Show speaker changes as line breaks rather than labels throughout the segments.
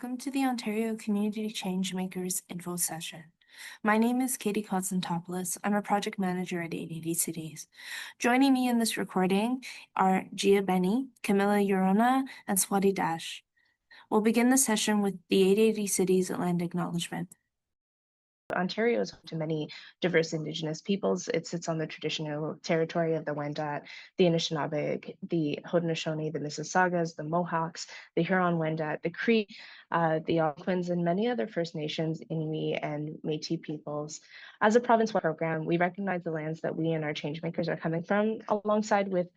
welcome to the Ontario Community Changemakers info session. My name is Katie Konstantopoulos. I'm a project manager at 880 Cities. Joining me in this recording are Gia Benny, Camilla Urona, and Swati Dash. We'll begin the session with the 880 Cities land acknowledgement.
Ontario is home to many diverse Indigenous peoples. It sits on the traditional territory of the Wendat, the Anishinaabe, the Haudenosaunee, the Mississaugas, the Mohawks, the Huron-Wendat, the Cree, the Algonquins, and many other First Nations, Inuit, and Métis peoples. As a province-wide program, we recognize the lands that we and our changemakers are coming from, alongside with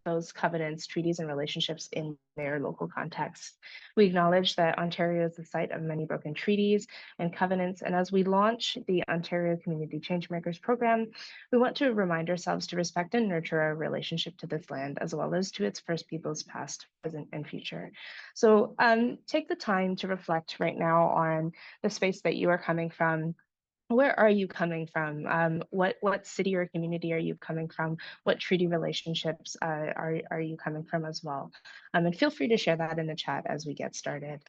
those covenants, treaties, and relationships in their local context. We acknowledge that Ontario is the site of many broken treaties and covenants, and as we launch the Ontario Community Changemakers program, we want to remind ourselves to respect and nurture our relationship to this land, as well as to its First Peoples past, present, and future. So take the time to reflect right now on the space that you are coming from. Where are you coming from? What city or community are you coming from? What treaty relationships are you coming from as well? And feel free to share that in the chat as we get started.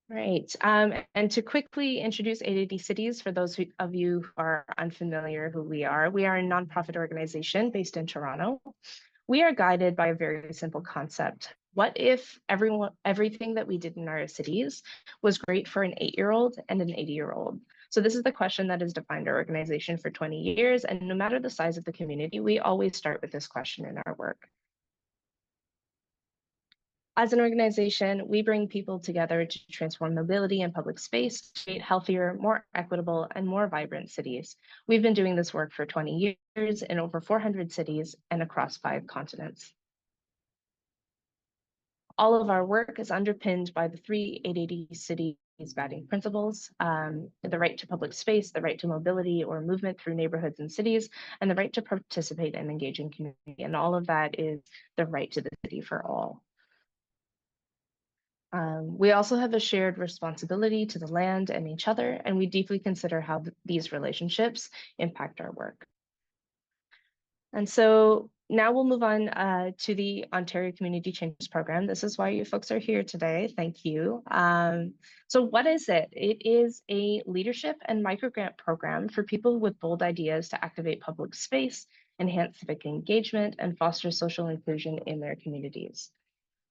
Right, and to quickly introduce 880 Cities, for those of you who are unfamiliar who we are a nonprofit organization based in Toronto. We are guided by a very simple concept. What if everything that we did in our cities was great for an 8-year-old and an 80-year-old? So this is the question that has defined our organization for 20 years, and no matter the size of the community, we always start with this question in our work. As an organization, we bring people together to transform mobility and public space, to create healthier, more equitable, and more vibrant cities. We've been doing this work for 20 years in over 400 cities and across 5 continents. All of our work is underpinned by the 3 880 Cities guiding principles, the right to public space, the right to mobility or movement through neighborhoods and cities, and the right to participate and engage in community. And all of that is the right to the city for all. We also have a shared responsibility to the land and each other, and we deeply consider how these relationships impact our work. And so now we'll move on to the Ontario Community Changes Program. This is why you folks are here today. Thank you. So what is it? It is a leadership and microgrant program for people with bold ideas to activate public space, enhance civic engagement, and foster social inclusion in their communities.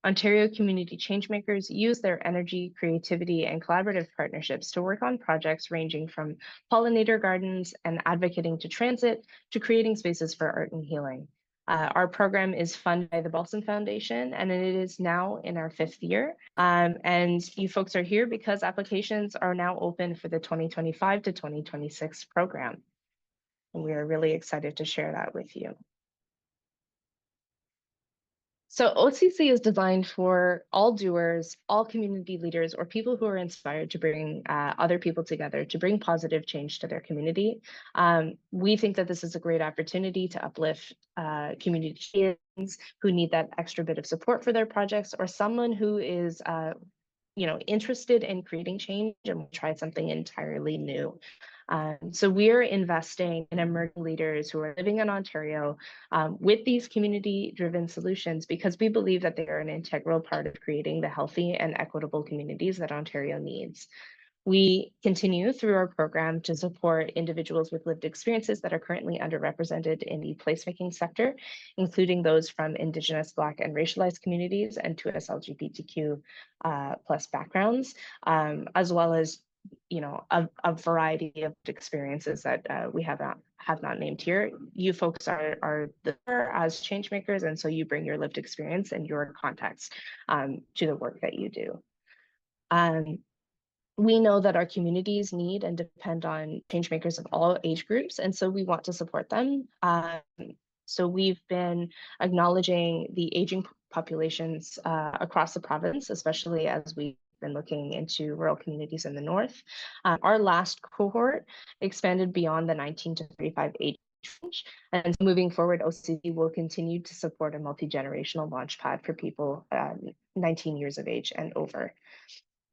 Ontario Community Changemakers use their energy, creativity, and collaborative partnerships to work on projects ranging from pollinator gardens and advocating to transit to creating spaces for art and healing. Our program is funded by the Balsam Foundation, and it is now in our 5th year. And you folks are here because applications are now open for the 2025 to 2026 program. And we are really excited to share that with you. So OCC is designed for all doers, all community leaders, or people who are inspired to bring other people together to bring positive change to their community. We think that this is a great opportunity to uplift community who need that extra bit of support for their projects, or someone who is interested in creating change and try something entirely new. So we're investing in emerging leaders who are living in Ontario with these community-driven solutions because we believe that they are an integral part of creating the healthy and equitable communities that Ontario needs. We continue through our program to support individuals with lived experiences that are currently underrepresented in the placemaking sector, including those from Indigenous, Black, and racialized communities and 2S LGBTQ plus backgrounds, as well as a variety of experiences that we have not named here. You folks are there as change makers, and so you bring your lived experience and your context to the work that you do. We know that our communities need and depend on change makers of all age groups, and so we want to support them. So we've been acknowledging the aging populations across the province, especially as we've been looking into rural communities in the north. Our last cohort expanded beyond the 19 to 35 age range, and moving forward, OCC will continue to support a multi-generational launchpad for people 19 years of age and over.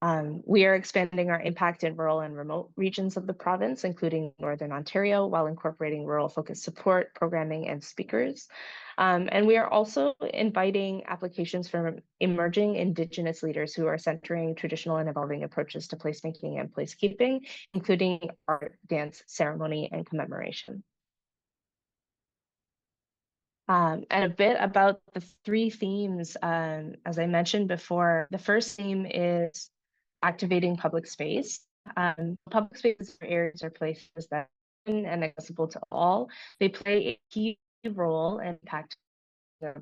We are expanding our impact in rural and remote regions of the province, including Northern Ontario, while incorporating rural-focused support, programming, and speakers. And we are also inviting applications from emerging Indigenous leaders who are centering traditional and evolving approaches to placemaking and placekeeping, including art, dance, ceremony, and commemoration. And a bit about the three themes, as I mentioned before, the first theme is activating public space. Public spaces are areas or places that are open and accessible to all. They play a key role in impacting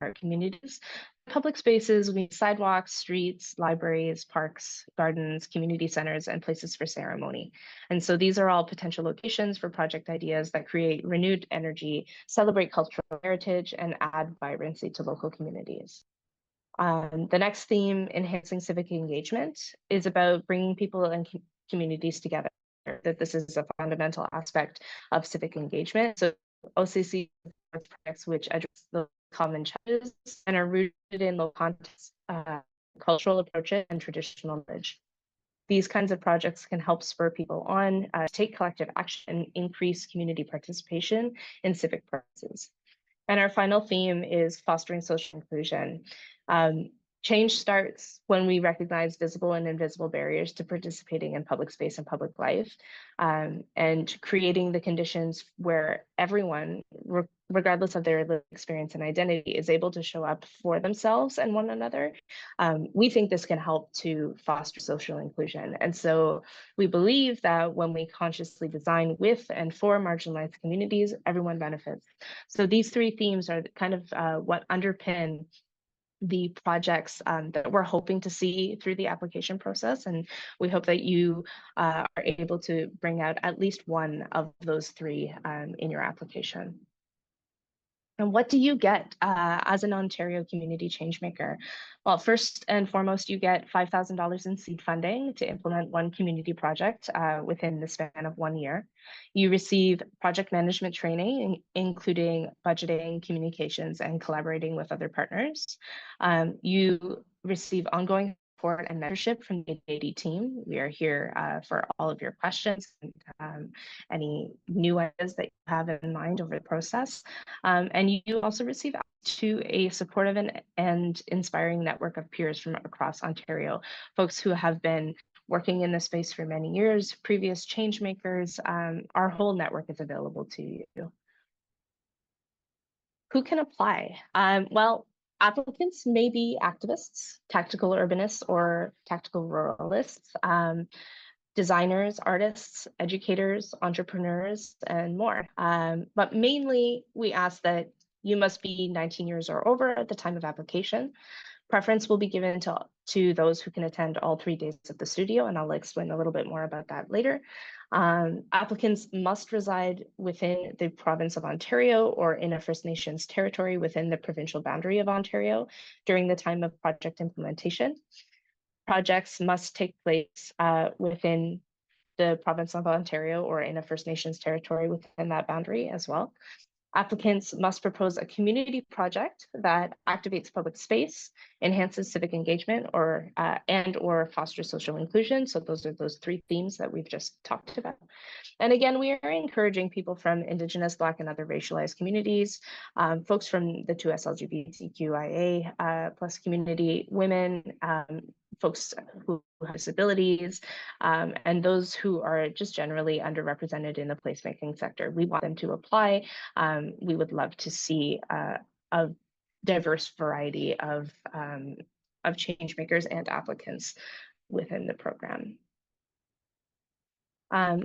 our communities. Public spaces, we sidewalks, streets, libraries, parks, gardens, community centers, and places for ceremony. And so these are all potential locations for project ideas that create renewed energy, celebrate cultural heritage, and add vibrancy to local communities. The next theme, enhancing civic engagement, is about bringing people and communities together. That this is a fundamental aspect of civic engagement. So OCC projects which address the common challenges and are rooted in local context, cultural approaches, and traditional knowledge. These kinds of projects can help spur people on, take collective action, and increase community participation in civic practices. And our final theme is fostering social inclusion. Change starts when we recognize visible and invisible barriers to participating in public space and public life, and creating the conditions where everyone, regardless of their lived experience and identity, is able to show up for themselves and one another. We think this can help to foster social inclusion. And so we believe that when we consciously design with and for marginalized communities, everyone benefits. So these three themes are kind of what underpin the projects that we're hoping to see through the application process. And we hope that you are able to bring out at least one of those three in your application. And what do you get as an Ontario Community Changemaker? Well, first and foremost, you get $5,000 in seed funding to implement one community project within the span of 1 year. You receive project management training, including budgeting, communications, and collaborating with other partners. You receive ongoing support and mentorship from the AD team. We are here for all of your questions and any new ideas that you have in mind over the process. And you also receive access to a supportive and inspiring network of peers from across Ontario, folks who have been working in this space for many years, previous change makers. Our whole network is available to you. Who can apply? Well, applicants may be activists, tactical urbanists, or tactical ruralists, designers, artists, educators, entrepreneurs, and more. But mainly, we ask that you must be 19 years or over at the time of application. Preference will be given to those who can attend all 3 days of the studio, and I'll explain a little bit more about that later. Applicants must reside within the province of Ontario or in a First Nations territory within the provincial boundary of Ontario during the time of project implementation. Projects must take place within the province of Ontario or in a First Nations territory within that boundary as well. Applicants must propose a community project that activates public space, enhances civic engagement, or and/or fosters social inclusion. So those are those 3 themes that we've just talked about. And again, we are encouraging people from Indigenous, Black, and other racialized communities, folks from the 2S LGBTQIA plus community, women, folks who have disabilities, and those who are just generally underrepresented in the placemaking sector. We want them to apply. We would love to see a diverse variety of change makers and applicants within the program.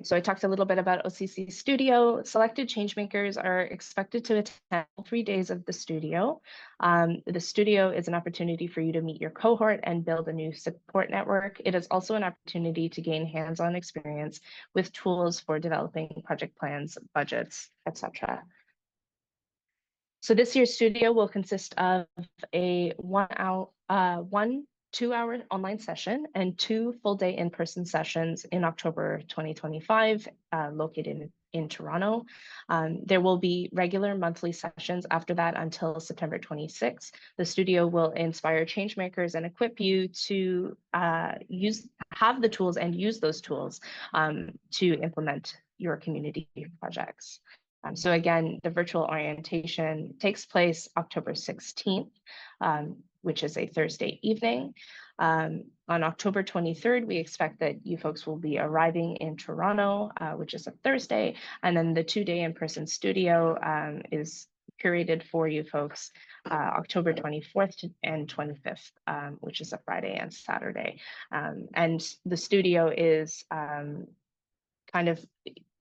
So I talked a little bit about OCC Studio. Selected changemakers are expected to attend all 3 days of the studio. The studio is an opportunity for you to meet your cohort and build a new support network. It is also an opportunity to gain hands-on experience with tools for developing project plans, budgets, etc. So this year's studio will consist of a 2-hour online session and 2 full-day in-person sessions in October 2025, located in Toronto. There will be regular monthly sessions after that until September 26th. The studio will inspire changemakers and equip you to have the tools and use those tools to implement your community projects. So again, the virtual orientation takes place October 16th, which is a Thursday evening. On October 23rd, we expect that you folks will be arriving in Toronto, which is a Thursday, and then the 2-day in-person studio is curated for you folks October 24th and 25th, which is a Friday and Saturday. And the studio is kind of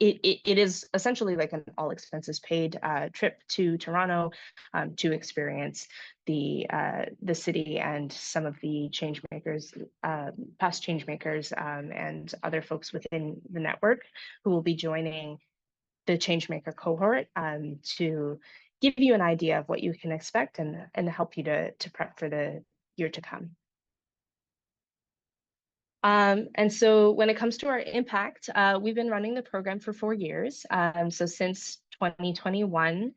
it is essentially like an all expenses paid trip to Toronto to experience the city and some of the change makers, past change makers, and other folks within the network who will be joining the changemaker cohort to give you an idea of what you can expect and help you to prep for the year to come. And so when it comes to our impact, we've been running the program for 4 years. So since 2021,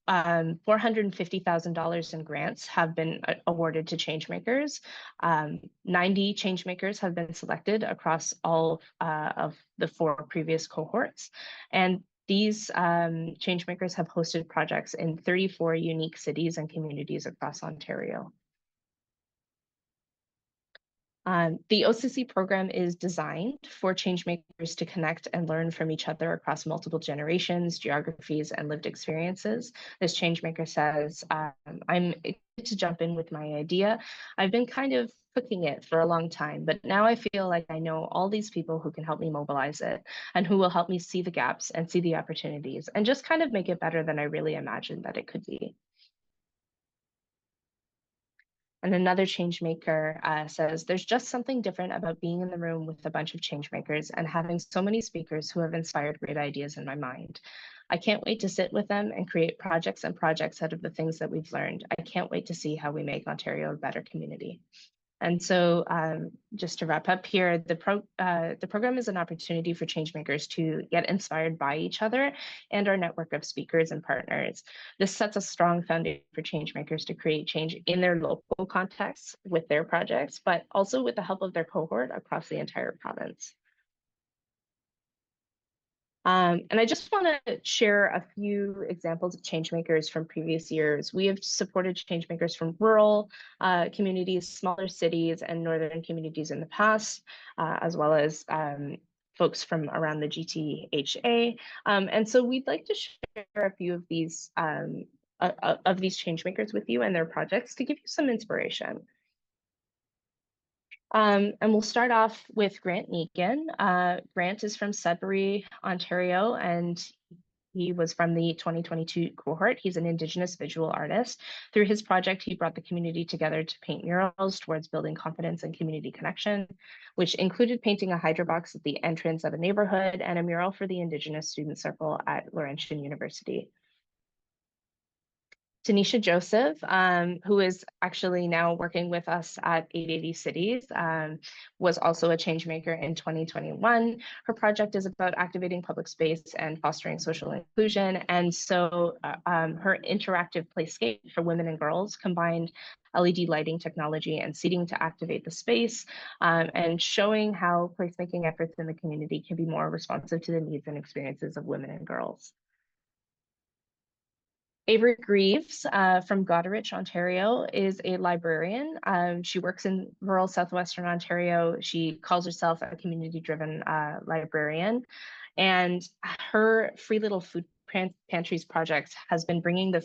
$450,000 in grants have been awarded to changemakers. 90 changemakers have been selected across all of the 4 previous cohorts. And these changemakers have hosted projects in 34 unique cities and communities across Ontario. The OCC program is designed for changemakers to connect and learn from each other across multiple generations, geographies, and lived experiences. This changemaker says, I'm excited to jump in with my idea. I've been kind of cooking it for a long time, but now I feel like I know all these people who can help me mobilize it and who will help me see the gaps and see the opportunities and just kind of make it better than I really imagined that it could be. And another changemaker says, there's just something different about being in the room with a bunch of changemakers and having so many speakers who have inspired great ideas in my mind. I can't wait to sit with them and create projects and projects out of the things that we've learned. I can't wait to see how we make Ontario a better community. And so just to wrap up here, the program is an opportunity for changemakers to get inspired by each other and our network of speakers and partners. This sets a strong foundation for changemakers to create change in their local contexts with their projects, but also with the help of their cohort across the entire province. And I just want to share a few examples of changemakers from previous years. We have supported changemakers from rural communities, smaller cities, and northern communities in the past, as well as folks from around the GTHA. And so we'd like to share a few of these changemakers with you and their projects to give you some inspiration. And we'll start off with Grant Negan. Grant is from Sudbury, Ontario, and he was from the 2022 cohort. He's an Indigenous visual artist. Through his project, he brought the community together to paint murals towards building confidence and community connection, which included painting a hydro box at the entrance of a neighborhood and a mural for the Indigenous Student Circle at Laurentian University. Tanisha Joseph, who is actually now working with us at 880 Cities, was also a change maker in 2021. Her project is about activating public space and fostering social inclusion. And so her interactive playscape for women and girls combined LED lighting technology and seating to activate the space, and showing how placemaking efforts in the community can be more responsive to the needs and experiences of women and girls. Avery Greaves from Goderich, Ontario, is a librarian. She works in rural southwestern Ontario. She calls herself a community-driven librarian. And her Free Little Food Pantries project has been bringing the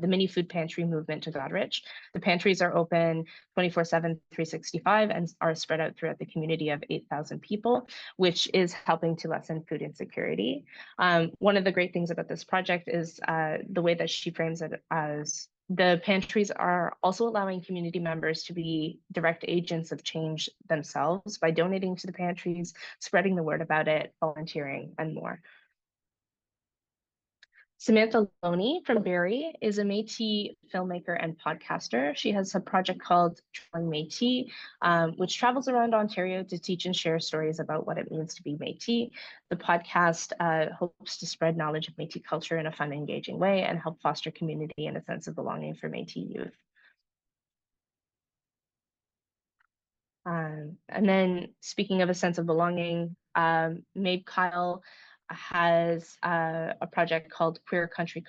mini food pantry movement to Goderich. The pantries are open 24/7, 365, and are spread out throughout the community of 8,000 people, which is helping to lessen food insecurity. One of the great things about this project is the way that she frames it as the pantries are also allowing community members to be direct agents of change themselves by donating to the pantries, spreading the word about it, volunteering, and more. Samantha Loney from Barrie is a Métis filmmaker and podcaster. She has a project called Traveling Métis, which travels around Ontario to teach and share stories about what it means to be Métis. The podcast hopes to spread knowledge of Métis culture in a fun, engaging way and help foster community and a sense of belonging for Métis youth. And then speaking of a sense of belonging, Mabe Kyle has a project called Queer Country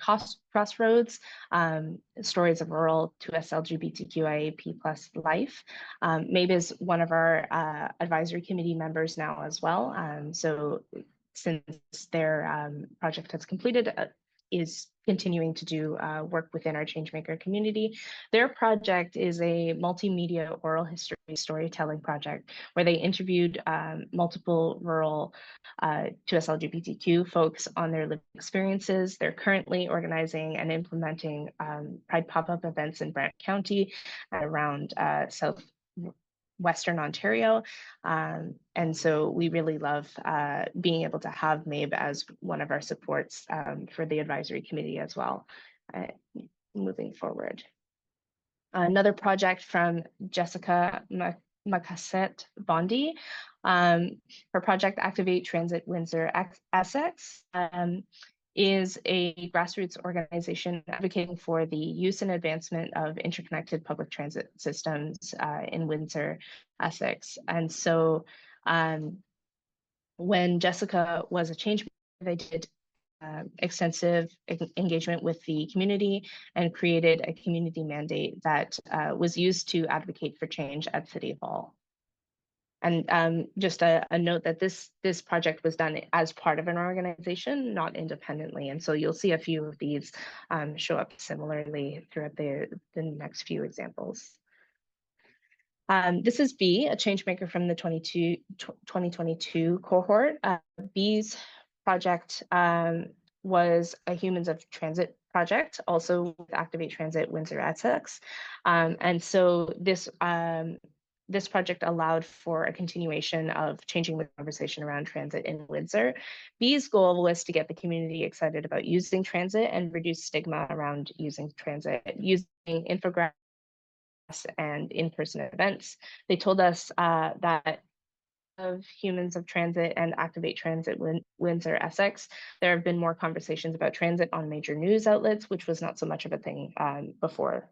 Crossroads, Stories of Rural to us LGBTQIAP plus life. Mabe is one of our advisory committee members now as well. So since their project has completed, is continuing to do work within our Changemaker community. Their project is a multimedia oral history storytelling project where they interviewed multiple rural 2S LGBTQ folks on their lived experiences. They're currently organizing and implementing Pride pop-up events in Brant County around Western Ontario. And so we really love being able to have Mabe as one of our supports for the advisory committee as well, moving forward. Another project from Jessica Macasset Bondi. Her project Activate Transit Windsor Essex is a grassroots organization advocating for the use and advancement of interconnected public transit systems in Windsor, Essex. And so when Jessica was a change maker, they did extensive engagement with the community and created a community mandate that was used to advocate for change at City Hall. And just a note that this project was done as part of an organization, not independently. And so you'll see a few of these show up similarly throughout the next few examples. This is B, a change maker from the 2022 cohort. B's project was a Humans of Transit project, also with Activate Transit Windsor Essex. And so this project allowed for a continuation of changing the conversation around transit in Windsor. B's goal was to get the community excited about using transit and reduce stigma around using transit, using infographics and in-person events. They told us that of Humans of Transit and Activate Transit Windsor Essex, there have been more conversations about transit on major news outlets, which was not so much of a thing before.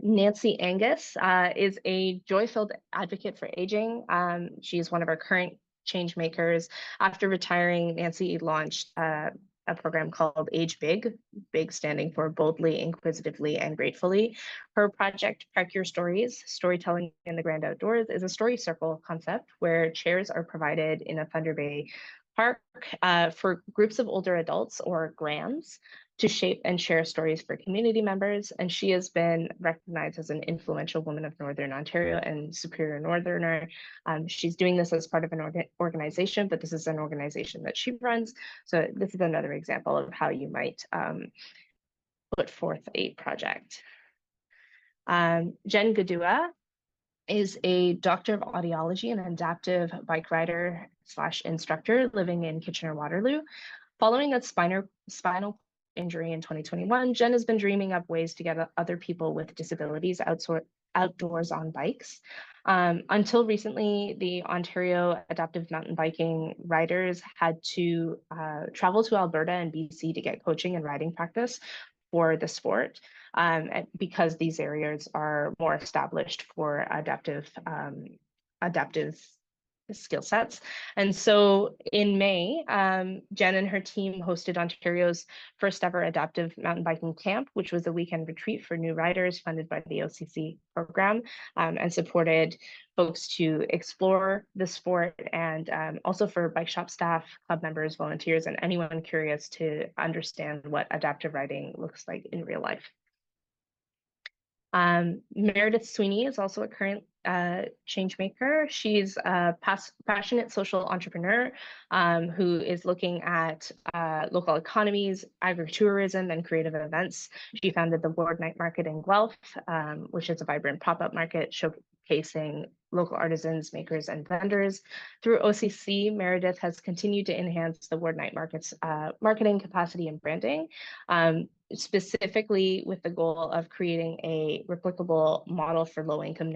Nancy Angus is a joy-filled advocate for aging. She is one of our current change makers. After retiring, Nancy launched a program called Age Big, big standing for boldly, inquisitively, and gratefully. Her project, Park Your Stories, Storytelling in the Grand Outdoors, is a story circle concept where chairs are provided in a Thunder Bay park for groups of older adults or grands to shape and share stories for community members. And she has been recognized as an influential woman of Northern Ontario and Superior Northerner. She's doing this as part of an organization, but this is an organization that she runs. So this is another example of how you might put forth a project. Jen Gadua is a doctor of audiology and adaptive bike rider / instructor living in Kitchener-Waterloo. Following a spinal injury in 2021, Jen has been dreaming up ways to get other people with disabilities outdoors on bikes. Until recently, the Ontario Adaptive Mountain Biking riders had to travel to Alberta and BC to get coaching and riding practice for the sport because these areas are more established for adaptive skill sets. And so in May, Jen and her team hosted Ontario's first ever adaptive mountain biking camp, which was a weekend retreat for new riders funded by the OCC program and supported folks to explore the sport and also for bike shop staff, club members, volunteers, and anyone curious to understand what adaptive riding looks like in real life. Meredith Sweeney is also a current change maker. She's a passionate social entrepreneur who is looking at local economies, agritourism, and creative events. She founded the Ward Night Market in Guelph, which is a vibrant pop-up market showcasing local artisans, makers, and vendors. Through OCC, Meredith has continued to enhance the Ward Night Market's marketing capacity and branding, specifically with the goal of creating a replicable model for low-income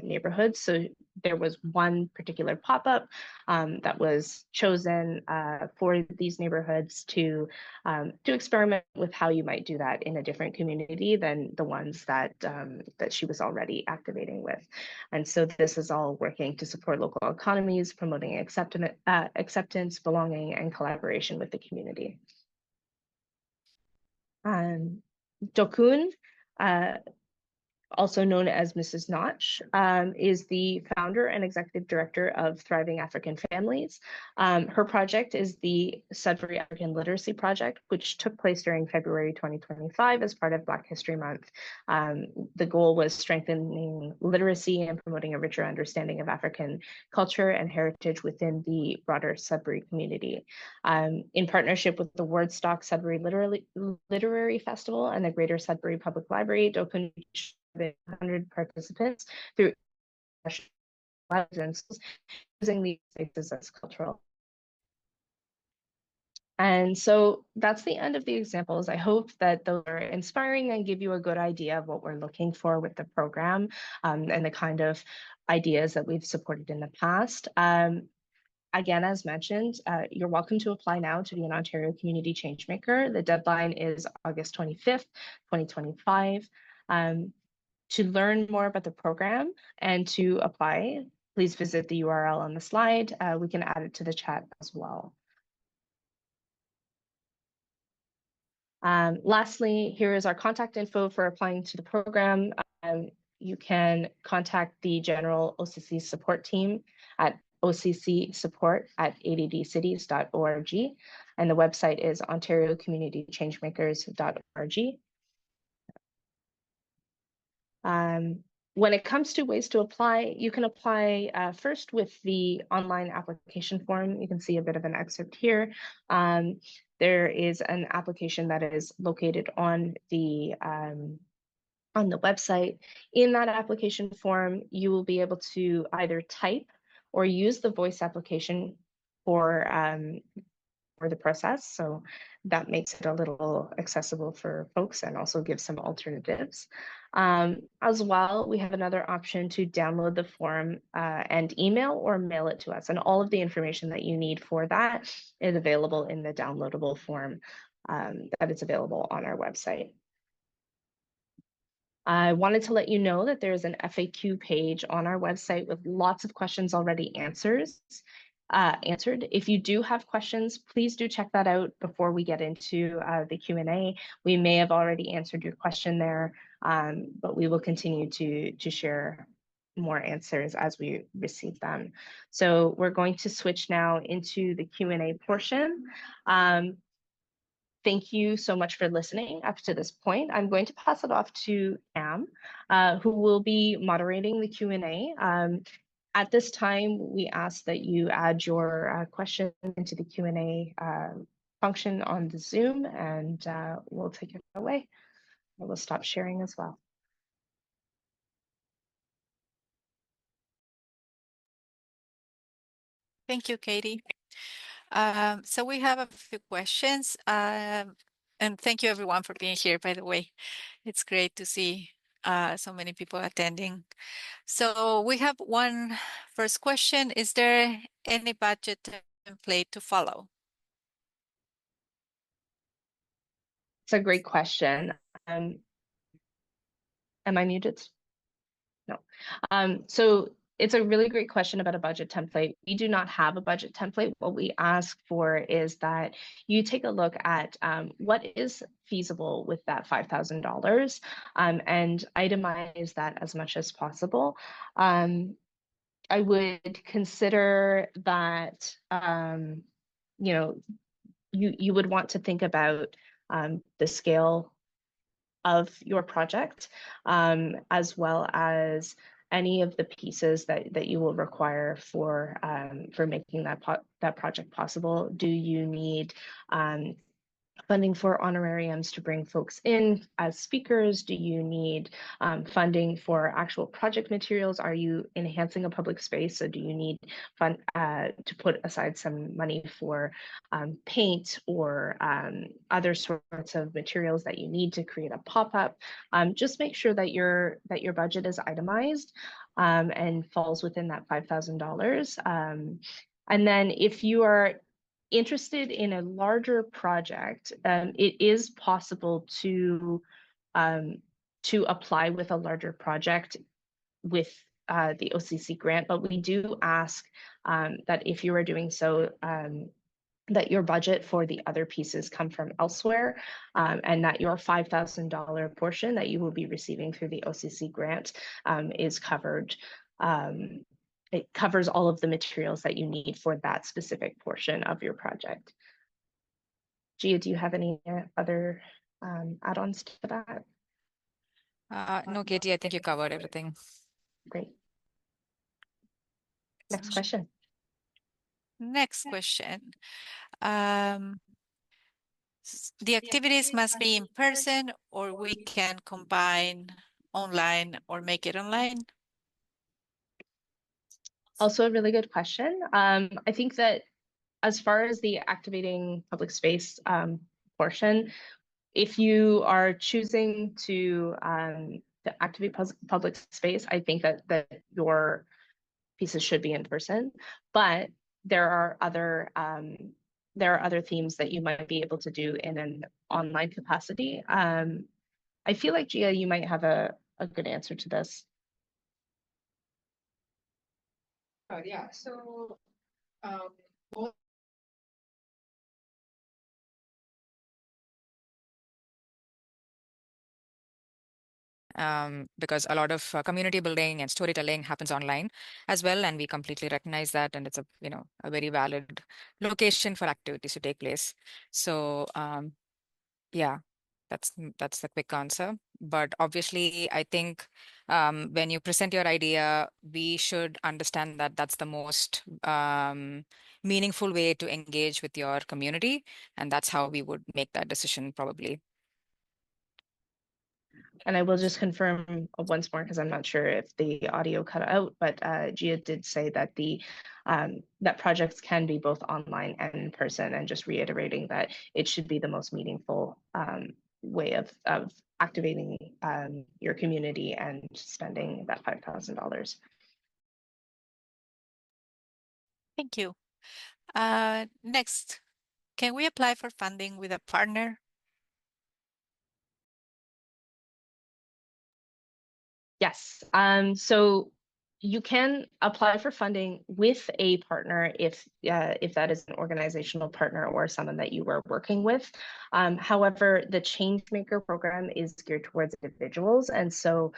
neighborhoods. So there was one particular pop-up that was chosen for these neighborhoods to experiment with how you might do that in a different community than the ones that that she was already activating with. And so this is all working to support local economies, promoting acceptance, belonging, and collaboration with the community. Dokun, also known as Mrs. Notch, is the founder and executive director of Thriving African Families. Her project is the Sudbury African Literacy Project, which took place during February 2025 as part of Black History Month. The goal was strengthening literacy and promoting a richer understanding of African culture and heritage within the broader Sudbury community. In partnership with the Wardstock Sudbury Literary Festival and the Greater Sudbury Public Library, Dokun 100 participants through using these spaces as cultural. And so that's the end of the examples. I hope that those are inspiring and give you a good idea of what we're looking for with the program and the kind of ideas that we've supported in the past. Again, as mentioned, you're welcome to apply now to be an Ontario Community Changemaker. The deadline is August 25th, 2025. To learn more about the program and to apply, please visit the URL on the slide. We can add it to the chat as well. Lastly, here is our contact info for applying to the program. You can contact the general OCC support team at occsupport@addcities.org, and the website is ontariocommunitychangemakers.org. When it comes to ways to apply, you can apply first with the online application form. You can see a bit of an excerpt here. There is an application that is located on the website. In that application form, you will be able to either type or use the voice application for the process. So that makes it a little accessible for folks and also gives some alternatives. As well, we have another option to download the form and email or mail it to us. And all of the information that you need for that is available in the downloadable form that is available on our website. I wanted to let you know that there is an FAQ page on our website with lots of questions already answered. If you do have questions, please do check that out before we get into the Q&A. We may have already answered your question there, but we will continue to share more answers as we receive them. So we're going to switch now into the Q&A portion. Thank you so much for listening up to this point. I'm going to pass it off to Cam, who will be moderating the Q&A. At this time, we ask that you add your question into the Q&A function on the Zoom, and we'll take it away. I will stop sharing as well.
Thank you, Katie. So we have a few questions, and thank you everyone for being here, by the way. It's great to see so many people attending. So we have one first question. Is there any budget template to follow?
It's a great question. Am I muted? No. So it's a really great question about a budget template. We do not have a budget template. What we ask for is that you take a look at what is feasible with that $5,000 and itemize that as much as possible. I would consider that, you know, you would want to think about the scale of your project, as well as any of the pieces that you will require for making that project possible. Do you need funding for honorariums to bring folks in as speakers? Do you need funding for actual project materials? Are you enhancing a public space? So do you need fund to put aside some money for paint or other sorts of materials that you need to create a pop-up? Just make sure that your budget is itemized and falls within that $5,000. And then if you are interested in a larger project, it is possible to apply with a larger project with the OCC grant, but we do ask that if you are doing so, that your budget for the other pieces come from elsewhere, and that your $5,000 portion that you will be receiving through the OCC grant is covered. It covers all of the materials that you need for that specific portion of your project. Gia, do you have any other add-ons to that?
No, Katie, I think you covered everything.
Great. Next question.
Next question. The activities must be in person, or we can combine online or make it online?
Also a really good question. I think that as far as the activating public space portion, if you are choosing to activate public space, I think that your pieces should be in person, but there are other themes that you might be able to do in an online capacity. I feel like Gia, you might have a good answer to this.
Yeah, so
because a lot of community building and storytelling happens online as well, and we completely recognize that, and it's a a very valid location for activities to take place. So yeah, that's the quick answer. But obviously, I think when you present your idea, we should understand that that's the most meaningful way to engage with your community, and that's how we would make that decision probably.
And I will just confirm once more, because I'm not sure if the audio cut out, but Gia did say that that projects can be both online and in person, and just reiterating that it should be the most meaningful way of activating your community and spending that $5,000.
Thank you. Next, can we apply for funding with a partner?
Yes. So you can apply for funding with a partner if that is an organizational partner or someone that you are working with. However, the Changemaker program is geared towards individuals, and so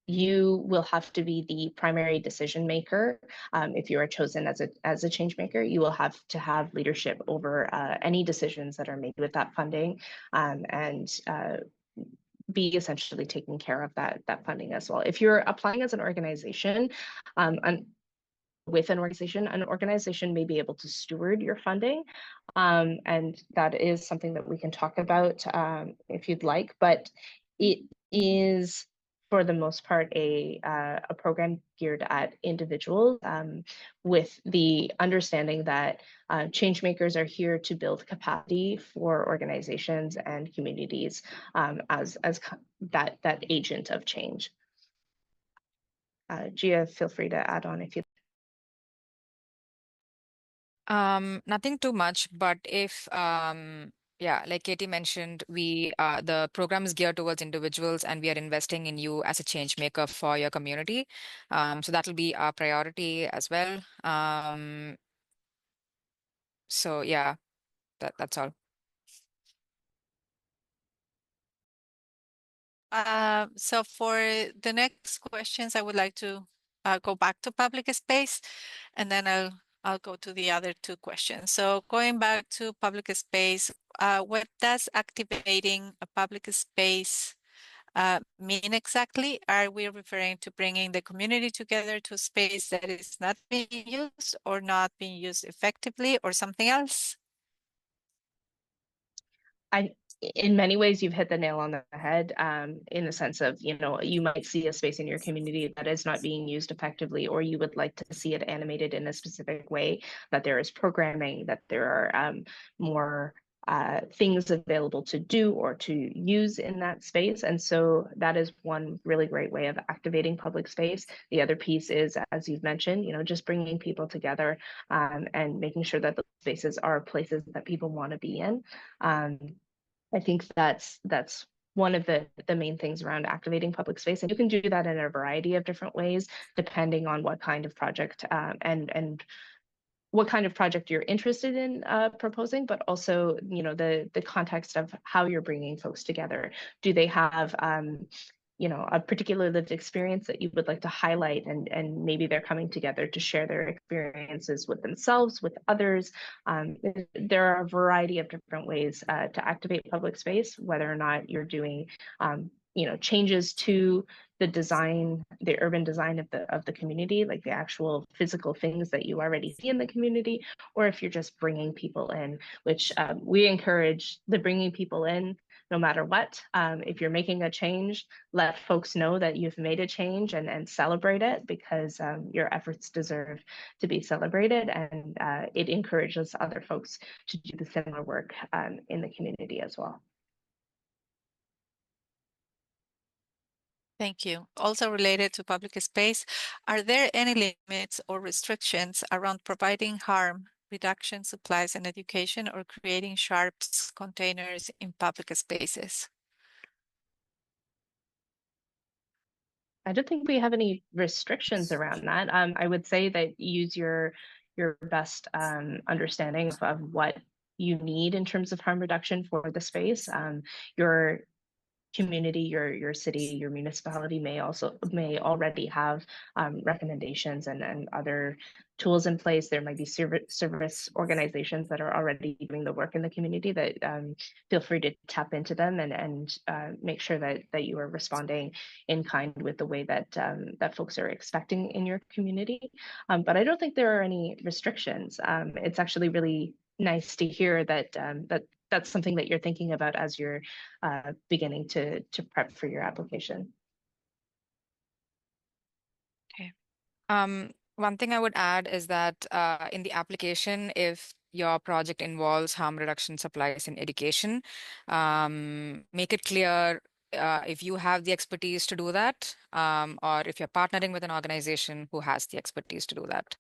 you will have to be the primary decision maker. If you are chosen as a change maker, you will have to have leadership over any decisions that are made with that funding, and be essentially taking care of that funding as well. If you're applying as an organization, an organization may be able to steward your funding, and that is something that we can talk about if you'd like. But it is, for the most part, a program geared at individuals, with the understanding that change makers are here to build capacity for organizations and communities as that agent of change. Gia, feel free to add on if you.
Nothing too much, but if yeah, like Katie mentioned, the program is geared towards individuals, and we are investing in you as a change maker for your community. So that'll be our priority as well. So yeah, that's all.
So for the next questions, I would like to go back to public space, and then I'll go to the other two questions. So going back to public space, what does activating a public space mean exactly? Are we referring to bringing the community together to a space that is not being used or not being used effectively, or something else?
in many ways, you've hit the nail on the head, in the sense of, you might see a space in your community that is not being used effectively, or you would like to see it animated in a specific way, that there is programming, that there are more things available to do or to use in that space. And so that is one really great way of activating public space. The other piece is, as you've mentioned, just bringing people together, and making sure that the spaces are places that people want to be in. I think that's one of the main things around activating public space, and you can do that in a variety of different ways, depending on what kind of project and what kind of project you're interested in proposing, but also the context of how you're bringing folks together. Do they have a particular lived experience that you would like to highlight, and maybe they're coming together to share their experiences with themselves, with others. There are a variety of different ways to activate public space, whether or not you're doing changes to the design, the urban design of the community, like the actual physical things that you already see in the community, or if you're just bringing people in, which we encourage the bringing people in no matter what. If you're making a change, let folks know that you've made a change, and celebrate it, because your efforts deserve to be celebrated, and it encourages other folks to do the similar work in the community as well.
Thank you. Also related to public space, are there any limits or restrictions around providing harm reduction supplies and education, or creating sharps containers in public spaces?
I don't think we have any restrictions around that. I would say that use your best understanding of what you need in terms of harm reduction for the space. Your community, your city, your municipality may already have recommendations and other tools in place. There might be service organizations that are already doing the work in the community that feel free to tap into them, and make sure that you are responding in kind with the way that that folks are expecting in your community. But I don't think there are any restrictions. It's actually really nice to hear that that's something that you're thinking about as you're beginning to prep for your application.
Okay.
One thing I would add is that in the application, if your project involves harm reduction supplies in education, make it clear if you have the expertise to do that, or if you're partnering with an organization who has the expertise to do that.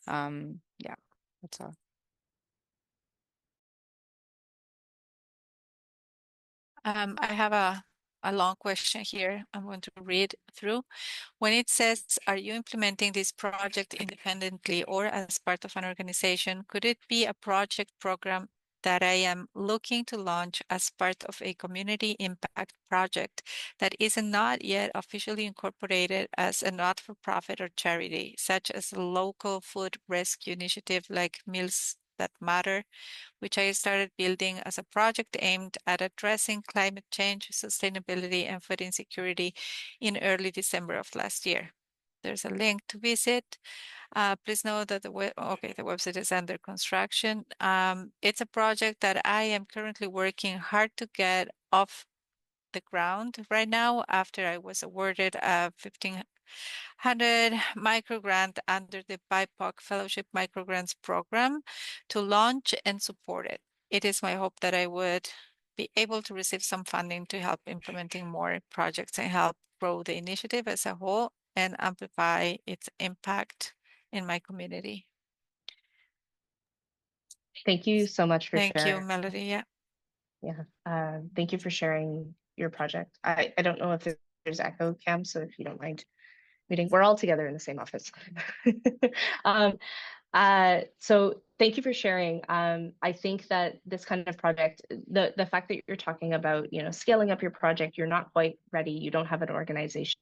Yeah, that's all.
I have a long question here I'm going to read through. When it says, are you implementing this project independently or as part of an organization? Could it be a project program that I am looking to launch as part of a community impact project that is not yet officially incorporated as a not-for-profit or charity, such as a local food rescue initiative like Meals That Matter, which I started building as a project aimed at addressing climate change, sustainability, and food insecurity in early December of last year. There's a link to visit. Please note that the website is under construction. It's a project that I am currently working hard to get off the ground right now, after I was awarded a 1,500 microgrant under the BIPOC Fellowship Microgrants Program to launch and support it. It is my hope that I would be able to receive some funding to help implementing more projects and help grow the initiative as a whole and amplify its impact in my community.
Thank you so much for
sharing. Thank you, Melody.
Yeah. Thank you for sharing your project. I don't know if there's echo, Cam, so if you don't mind muting, we're all together in the same office. So thank you for sharing. I think that this kind of project, the fact that you're talking about, scaling up your project, you're not quite ready, you don't have an organization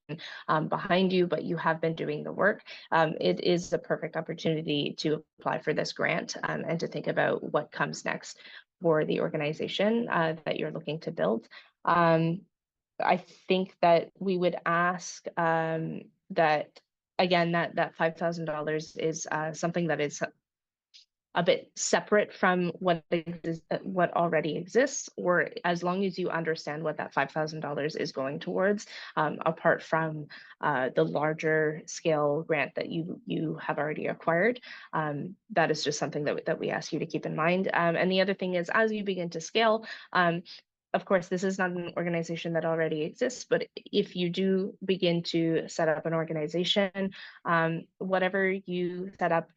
behind you, but you have been doing the work. It is the perfect opportunity to apply for this grant, and to think about what comes next for the organization that you're looking to build. I think that we would ask that, again, that $5,000 is something that is a bit separate from what already exists, or as long as you understand what that $5,000 is going towards, apart from the larger scale grant that you have already acquired. That is just something that we ask you to keep in mind. And the other thing is, as you begin to scale, of course, this is not an organization that already exists, but if you do begin to set up an organization, whatever you set up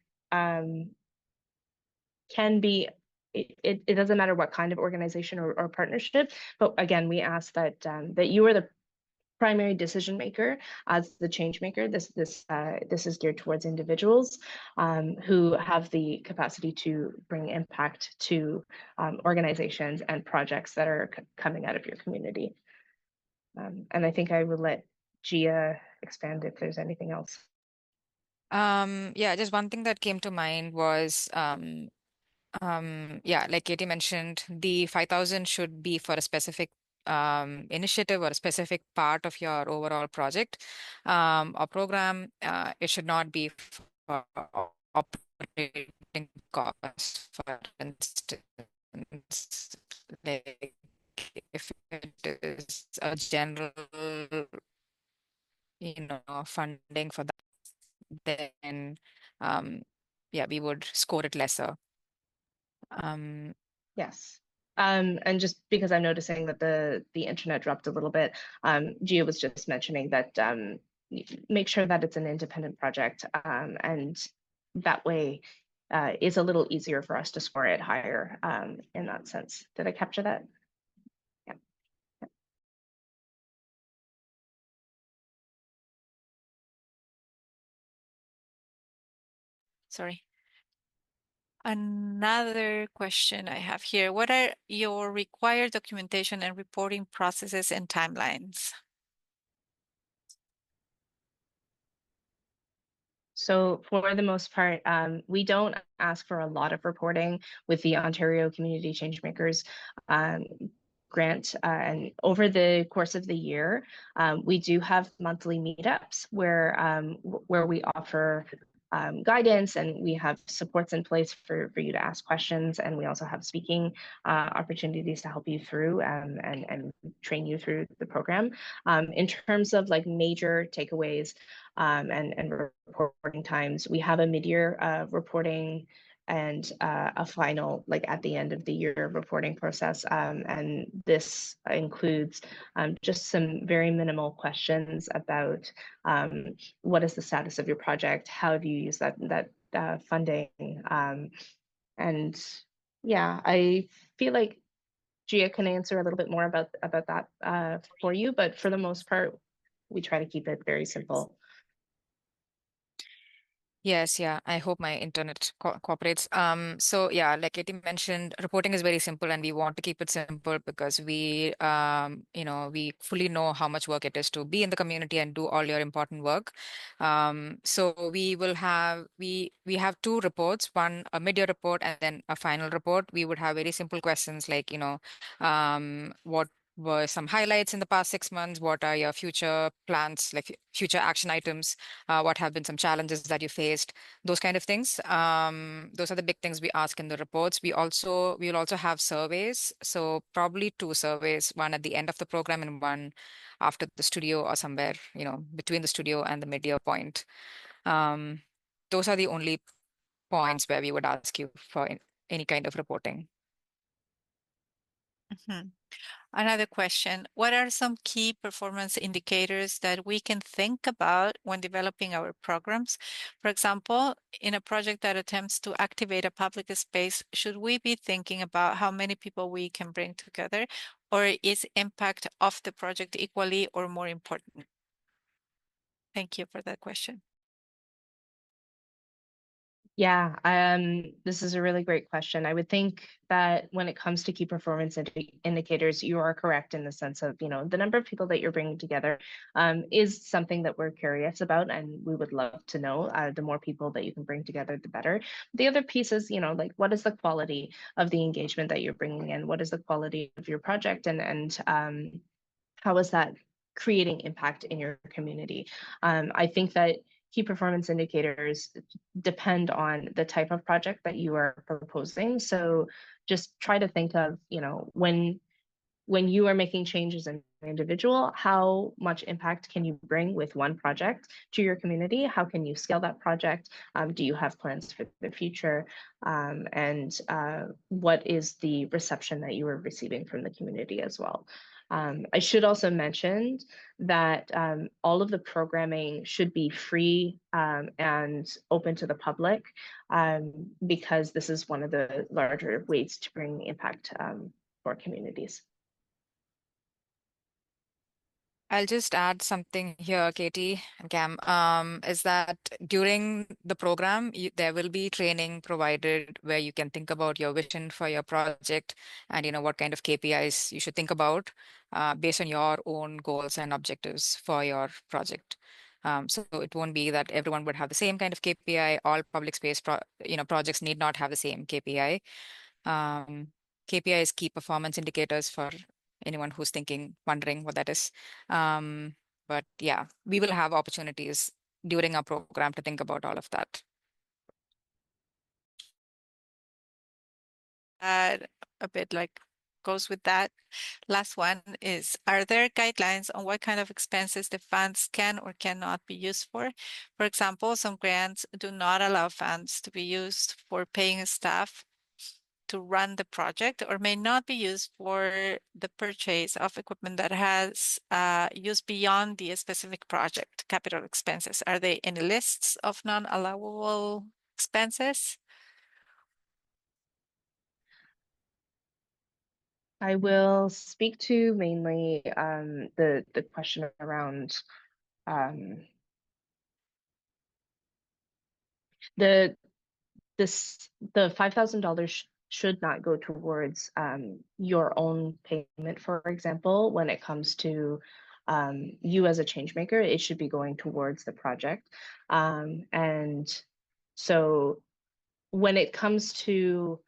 can be, it doesn't matter what kind of organization or partnership, but again, we ask that that you are the primary decision maker as the change maker. This is geared towards individuals who have the capacity to bring impact to organizations and projects that are coming out of your community. And I think I will let Gia expand if there's anything else.
Yeah, just one thing that came to mind was yeah, like Katie mentioned, the 5,000 should be for a specific initiative or a specific part of your overall project or program. It should not be for operating costs, for instance. Like if it is a general, funding for that, then yeah, we would score it lesser.
Yes. And just because I'm noticing that the internet dropped a little bit, Gia was just mentioning that make sure that it's an independent project, and that way it's a little easier for us to score it higher in that sense. Did I capture that? Yeah.
Sorry. Another question I have here. What are your required documentation and reporting processes and timelines?
So for the most part, we don't ask for a lot of reporting with the Ontario Community Changemakers grant. And over the course of the year, we do have monthly meetups where we offer guidance, and we have supports in place for you to ask questions. And we also have speaking opportunities to help you through and train you through the program. In terms of like major takeaways and reporting times, we have a mid-year reporting and a final, like at the end of the year reporting process. And this includes just some very minimal questions about what is the status of your project, how have you used that funding, and yeah, I feel like Gia can answer a little bit more about that for you, but for the most part, we try to keep it very simple.
Yes, yeah. I hope my internet cooperates. So yeah, like Katie mentioned, reporting is very simple, and we want to keep it simple because we we fully know how much work it is to be in the community and do all your important work. So we have two reports, one a mid-year report and then a final report. We would have very simple questions like, what were some highlights in the past 6 months? What are your future plans, like future action items? What have been some challenges that you faced? Those kind of things. Those are the big things we ask in the reports. We will also have surveys. So probably two surveys, one at the end of the program and one after the studio or somewhere, between the studio and the mid-year point. Those are the only points where we would ask you for any kind of reporting.
Another question, what are some key performance indicators that we can think about when developing our programs? For example, in a project that attempts to activate a public space, should we be thinking about how many people we can bring together, or is impact of the project equally or more important? Thank you for that question.
Yeah, this is a really great question. I would think that when it comes to key performance indicators, you are correct in the sense of, the number of people that you're bringing together is something that we're curious about, and we would love to know. The more people that you can bring together, the better. The other piece is, like, what is the quality of the engagement that you're bringing in? What is the quality of your project, and how is that creating impact in your community? I think that key performance indicators depend on the type of project that you are proposing. So just try to think of, when you are making changes as an individual, how much impact can you bring with one project to your community? How can you scale that project? Do you have plans for the future? And what is the reception that you are receiving from the community as well? I should also mention that all of the programming should be free and open to the public, because this is one of the larger ways to bring impact for communities.
I'll just add something here, Katie and Cam, is that during the program, there will be training provided where you can think about your vision for your project and, what kind of KPIs you should think about based on your own goals and objectives for your project. So it won't be that everyone would have the same kind of KPI. All public space projects need not have the same KPI. KPI is key performance indicators for anyone who's wondering what that is. But yeah, we will have opportunities during our program to think about all of that.
A bit like goes with that. Last one is, are there guidelines on what kind of expenses the funds can or cannot be used for? For example, some grants do not allow funds to be used for paying staff to run the project, or may not be used for the purchase of equipment that has use beyond the specific project capital expenses. Are there any lists of non-allowable expenses?
I will speak to mainly the question around the $5,000 should not go towards your own payment, for example. When it comes to you as a change maker, it should be going towards the project. And so when it comes to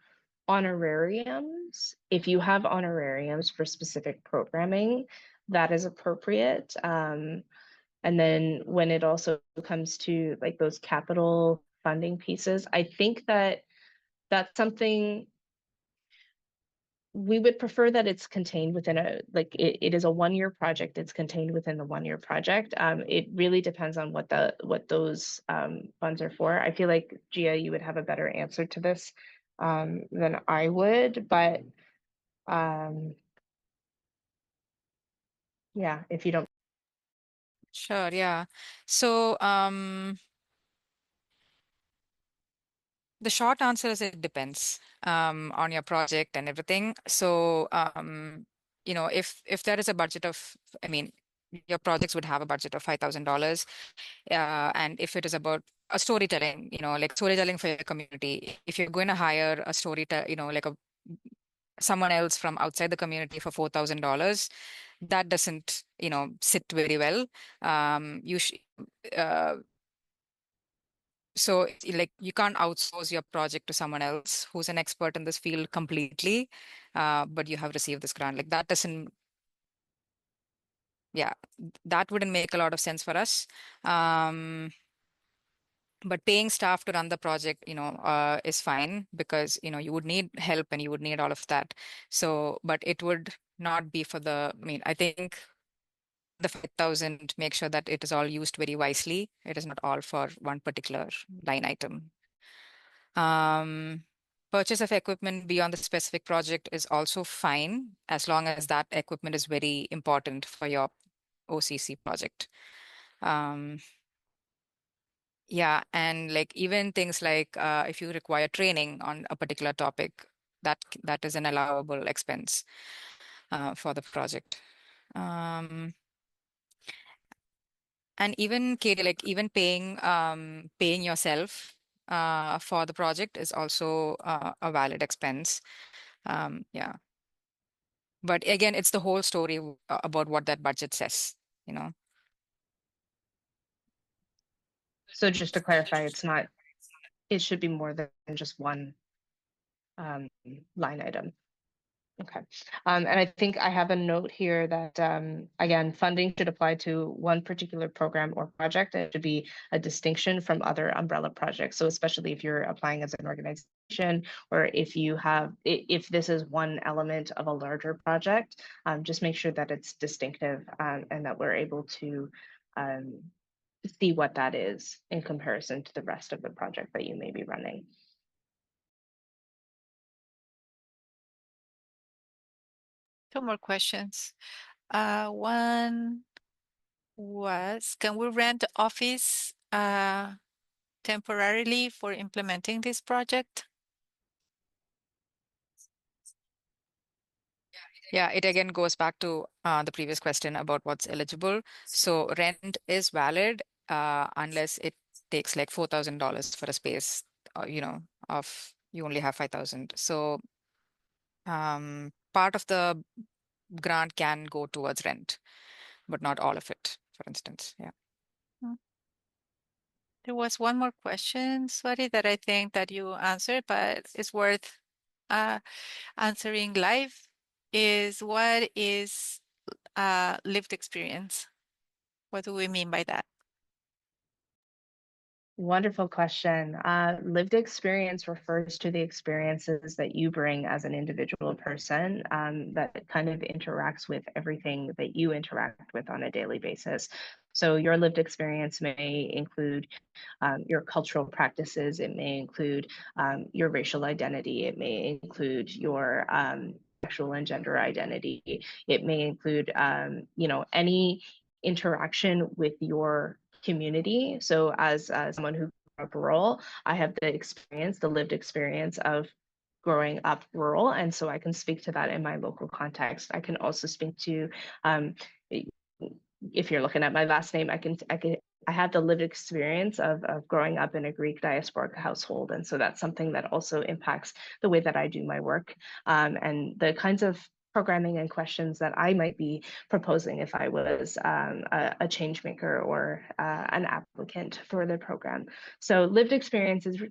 honorariums, if you have honorariums for specific programming, that is appropriate. And then when it also comes to like those capital funding pieces, I think that that's something we would prefer that it's contained within it is a 1-year project. It's contained within the 1-year project. It really depends on what those funds are for. I feel like Gia, you would have a better answer to this than I would, but yeah, if you don't.
Sure, yeah. So the short answer is it depends on your project and everything. So if there is a budget of, I mean, your projects would have a budget of $5,000. And if it is about a storytelling, like storytelling for your community, if you're going to hire a storyteller, like someone else from outside the community for $4,000, that doesn't, sit very well. You So like you can't outsource your project to someone else who's an expert in this field completely, but you have received this grant. Like that doesn't, yeah, that wouldn't make a lot of sense for us. But paying staff to run the project, is fine because, you would need help and you would need all of that. So, but it would not be I think the 5,000, make sure that it is all used very wisely. It is not all for one particular line item. Purchase of equipment beyond the specific project is also fine as long as that equipment is very important for your OCC project. Yeah, and like even things like if you require training on a particular topic, that is an allowable expense for the project. And even Katie, like even paying yourself for the project is also a valid expense. Yeah. But again, it's the whole story about what that budget says,
So just to clarify, it should be more than just one line item. Okay. And I think I have a note here that, again, funding should apply to one particular program or project. It should be a distinction from other umbrella projects. So especially if you're applying as an organization, or if you have, if this is one element of a larger project, just make sure that it's distinctive, and that we're able to see what that is in comparison to the rest of the project that you may be running.
Two more questions. One was, can we rent the office temporarily for implementing this project?
Yeah, it again goes back to the previous question about what's eligible. So rent is valid unless it takes like $4,000 for a space, of you only have 5,000. So part of the grant can go towards rent, but not all of it, for instance. Yeah.
Hmm. There was one more question, sorry, that I think that you answered, but it's worth answering live. Is what is lived experience? What do we mean by that?
Wonderful question. Lived experience refers to the experiences that you bring as an individual person, that kind of interacts with everything that you interact with on a daily basis. So your lived experience may include your cultural practices. It may include your racial identity. It may include your sexual and gender identity. It may include, any interaction with your community. So as someone who grew up rural, I have the lived experience of growing up rural, and so I can speak to that in my local context. I can also speak to, if you're looking at my last name, I have the lived experience of growing up in a Greek diasporic household, and so that's something that also impacts the way that I do my work, and the kinds of programming and questions that I might be proposing if I was a change maker or an applicant for the program. So lived experience is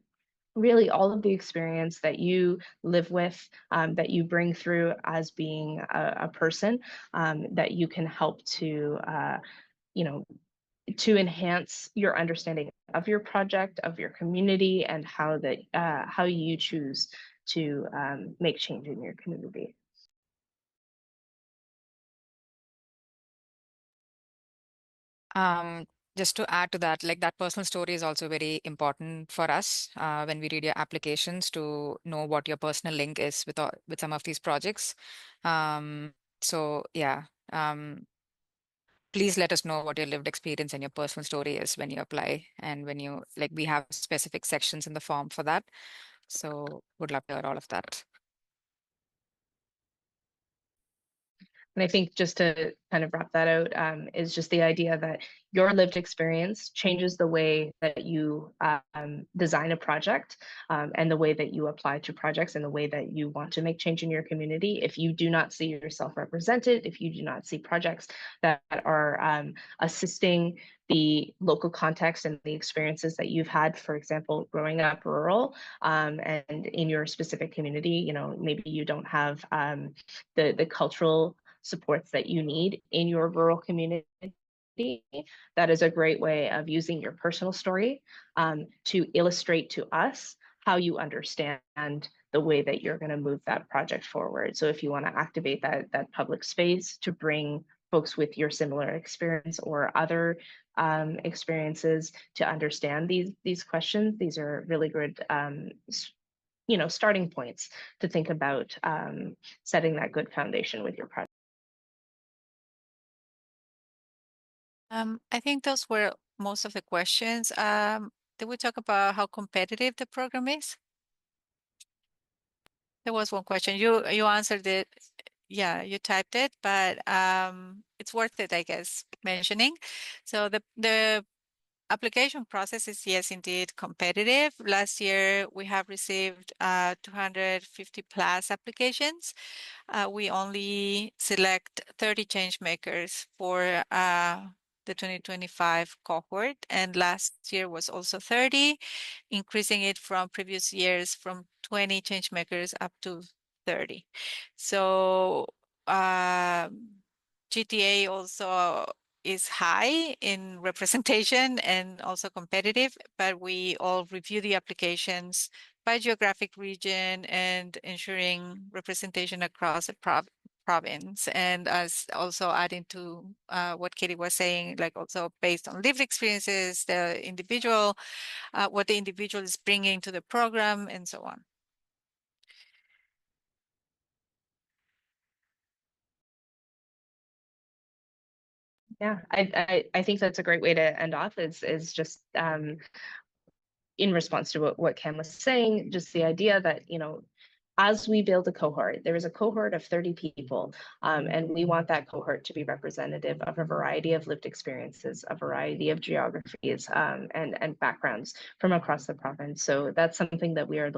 really all of the experience that you live with, that you bring through as being a person, that you can help to, to enhance your understanding of your project, of your community, and how you choose to make change in your community.
Just to add to that, like that personal story is also very important for us when we read your applications to know what your personal link is with some of these projects. So yeah, please let us know what your lived experience and your personal story is when you apply, and when you like we have specific sections in the form for that. So would love to hear all of that.
And I think just to kind of wrap that out, is just the idea that your lived experience changes the way that you design a project, and the way that you apply to projects, and the way that you want to make change in your community. If you do not see yourself represented, if you do not see projects that are assisting the local context and the experiences that you've had, for example, growing up rural, and in your specific community, maybe you don't have the cultural supports that you need in your rural community, that is a great way of using your personal story to illustrate to us how you understand the way that you're going to move that project forward. So if you want to activate that public space to bring folks with your similar experience or other experiences to understand these questions, these are really good starting points to think about setting that good foundation with your project.
I think those were most of the questions. Did we talk about how competitive the program is? There was one question. You answered it. Yeah, you typed it, but it's worth it, I guess, mentioning. So the application process is, yes, indeed competitive. Last year, we have received 250 plus applications. We only select 30 change makers for the 2025 cohort, and last year was also 30, increasing it from previous years from 20 change makers up to 30. So GTA also is high in representation and also competitive, but we all review the applications by geographic region and ensuring representation across the province. And as also adding to what Katie was saying, like also based on lived experiences, the individual, what the individual is bringing to the program, and so on.
Yeah, I think that's a great way to end off is just in response to what Ken was saying, just the idea that, you know, as we build a cohort, there is a cohort of 30 people, and we want that cohort to be representative of a variety of lived experiences, a variety of geographies, and backgrounds from across the province. So that's something that we are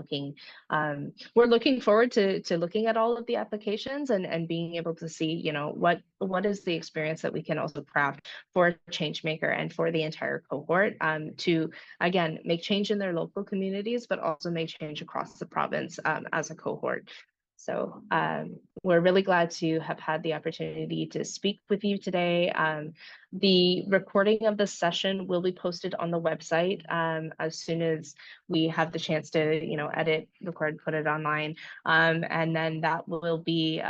we're looking forward to looking at all of the applications and being able to see, you know, what is the experience that we can also craft for a Changemaker and for the entire cohort, to, again, make change in their local communities, but also make change across the province as a cohort. So we're really glad to have had the opportunity to speak with you today. The recording of this session will be posted on the website as soon as we have the chance to, you know, edit, record, put it online. And then that will be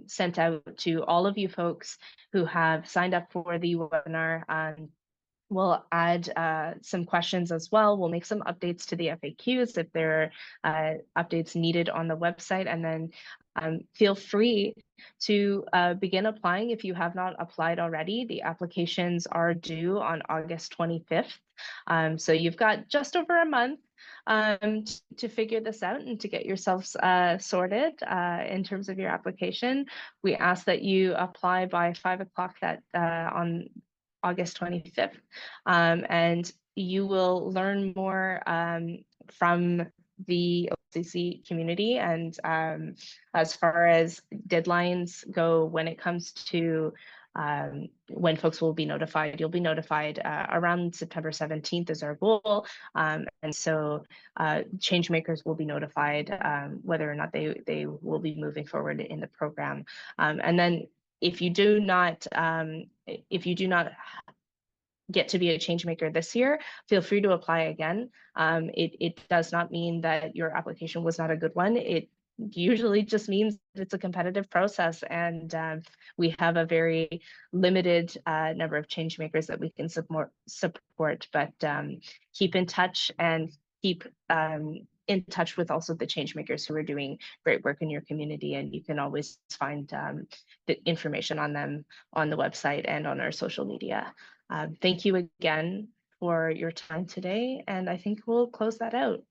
sent out to all of you folks who have signed up for the webinar. We'll add some questions as well. We'll make some updates to the FAQs if there are updates needed on the website. And then feel free to begin applying if you have not applied already. The applications are due on August 25th. So you've got just over a month to figure this out and to get yourselves sorted in terms of your application. We ask that you apply by 5 o'clock on August 25th. And you will learn more from the OCC community. And as far as deadlines go, when it comes to when folks will be notified, you'll be notified around September 17th is our goal. And so Changemakers will be notified whether or not they will be moving forward in the program. And then if you do not get to be a change maker this year, feel free to apply again. It does not mean that your application was not a good one. It usually just means it's a competitive process, and we have a very limited number of change makers that we can support. But keep in touch and keep in touch with also the change makers who are doing great work in your community, and you can always find the information on them on the website and on our social media. Thank you again for your time today, and I think we'll close that out.